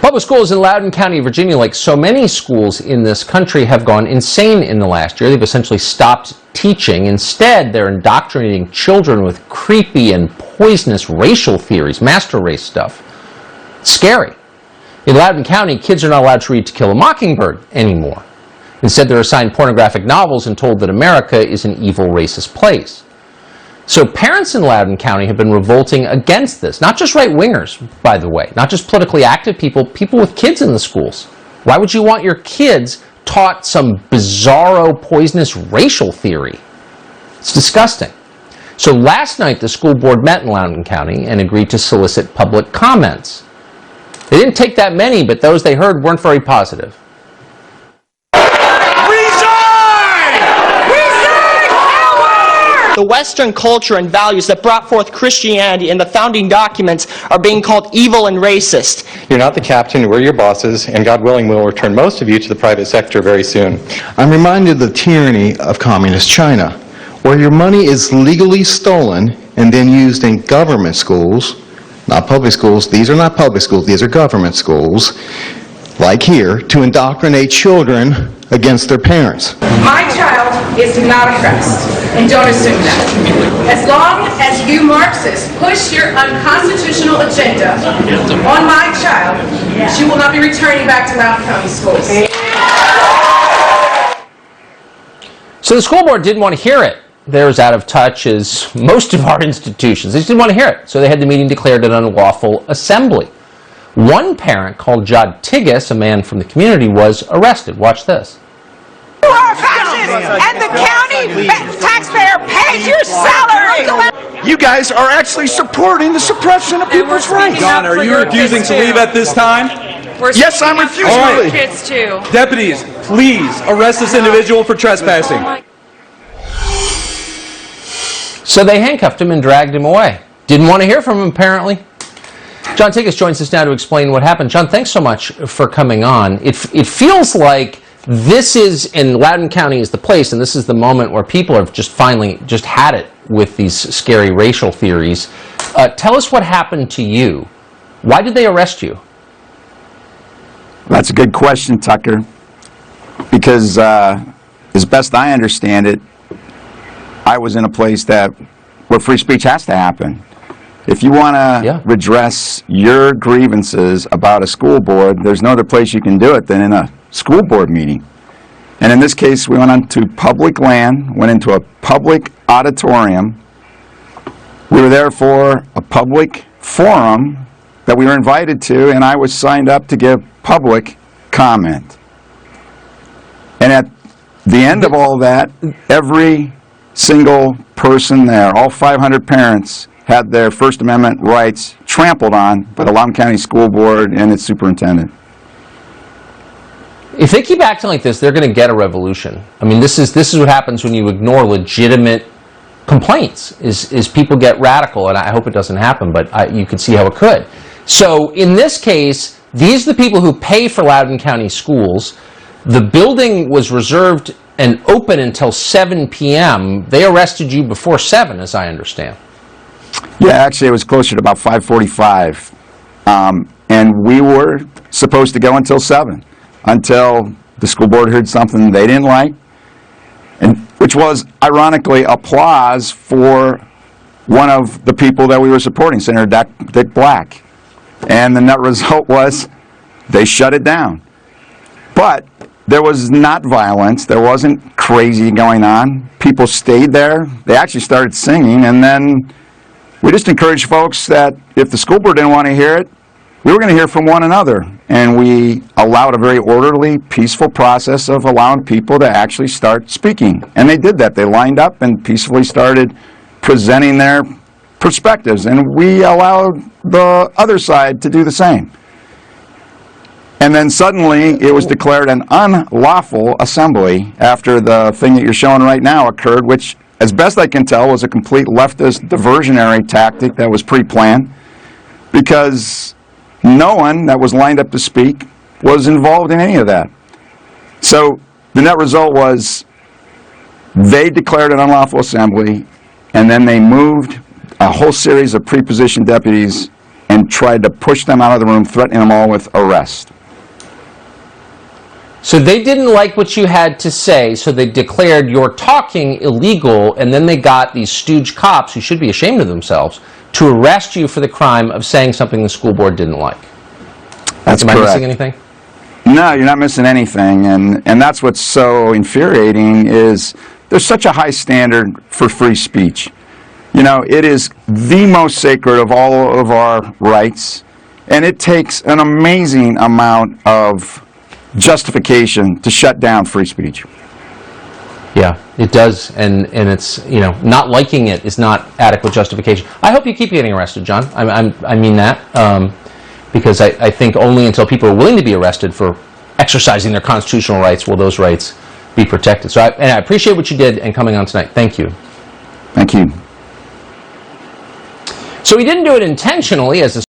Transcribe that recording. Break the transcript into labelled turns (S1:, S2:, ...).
S1: Public schools in Loudoun County, Virginia, like so many schools in this country, have gone insane in the last year. They've essentially stopped teaching. Instead, they're indoctrinating children with creepy and poisonous racial theories, master race stuff. It's scary. In Loudoun County, kids are not allowed to read To Kill a Mockingbird anymore. Instead, they're assigned pornographic novels and told that America is an evil, racist place. So parents in Loudoun County have been revolting against this. Not just right-wingers, by the way. Not just politically active people, people with kids in the schools. Why would you want your kids taught some bizarro, poisonous racial theory? It's disgusting. So last night, the school board met in Loudoun County and agreed to solicit public comments. They didn't take that many, but those they heard weren't very positive.
S2: The Western culture and values that brought forth Christianity in the founding documents are being called evil and racist.
S3: You're not the captain, we're your bosses, and God willing, we'll return most of you to the private sector very soon.
S4: I'm reminded of the tyranny of communist China, where your money is legally stolen and then used in government schools, not public schools. These are not public schools, these are government schools, like here, to indoctrinate children against their parents.
S5: My child is not oppressed, and don't assume that. As long as you Marxists push your unconstitutional agenda on my child, she will not be returning back to Loudoun County schools.
S1: So the school board didn't want to hear it. They're as out of touch as most of our institutions. They just didn't want to hear it. So they had the meeting declared an unlawful assembly. One parent called Jod Tigas, a man from the community, was arrested. Watch this.
S6: You are fascist, and the county taxpayer pays your salary.
S7: You guys are actually supporting the suppression of people's rights.
S8: John, are you refusing to leave at this time?
S7: Yes, I'm refusing to leave.
S6: Kids too.
S8: Deputies, please arrest this individual for trespassing.
S1: So they handcuffed him and dragged him away. Didn't want to hear from him, apparently. John Tigas joins us now to explain what happened. John, thanks so much for coming on. It feels like this is, in Loudoun County is the place, and this is the moment where people have just finally just had it with these scary racial theories. Tell us what happened to you. Why did they arrest you?
S9: That's a good question, Tucker, because as best I understand it, I was in a place where free speech has to happen. If you want to redress your grievances about a school board, there's no other place you can do it than in a school board meeting. And in this case, we went onto public land, went into a public auditorium. We were there for a public forum that we were invited to, and I was signed up to give public comment. And at the end of all that, every single person there, all 500 parents, had their First Amendment rights trampled on by the Loudoun County School Board and its superintendent.
S1: If they keep acting like this, they're going to get a revolution. I mean, this is what happens when you ignore legitimate complaints, is people get radical, and I hope it doesn't happen, but you can see how it could. So in this case, these are the people who pay for Loudoun County schools. The building was reserved and open until 7 p.m. They arrested you before 7, as I understand.
S9: Yeah, actually it was closer to about 5:45, and we were supposed to go until 7, until the school board heard something they didn't like, and which was, ironically, applause for one of the people that we were supporting, Senator Dick Black. And the net result was they shut it down. But there was not violence. There wasn't crazy going on. People stayed there. They actually started singing, and then we just encouraged folks that if the school board didn't want to hear it, we were going to hear from one another. And we allowed a very orderly, peaceful process of allowing people to actually start speaking. And they did that. They lined up and peacefully started presenting their perspectives. And we allowed the other side to do the same. And then suddenly it was declared an unlawful assembly after the thing that you're showing right now occurred, which, as best I can tell, was a complete leftist diversionary tactic that was pre-planned, because no one that was lined up to speak was involved in any of that. So the net result was they declared an unlawful assembly, and then they moved a whole series of pre-positioned deputies and tried to push them out of the room, threatening them all with arrest.
S1: So they didn't like what you had to say, so they declared your talking illegal, and then they got these stooge cops, who should be ashamed of themselves, to arrest you for the crime of saying something the school board didn't like.
S9: That's
S1: Am
S9: correct.
S1: I missing anything?
S9: No, you're not missing anything, and that's what's so infuriating is there's such a high standard for free speech. You know, it is the most sacred of all of our rights, and it takes an amazing amount of justification to shut down free speech.
S1: Yeah, it does, and it's, you know, not liking it is not adequate justification. I hope you keep getting arrested, John. I mean that, because I think only until people are willing to be arrested for exercising their constitutional rights will those rights be protected. So I appreciate what you did and coming on tonight. Thank you.
S9: Thank you.
S1: So he didn't do it intentionally, as a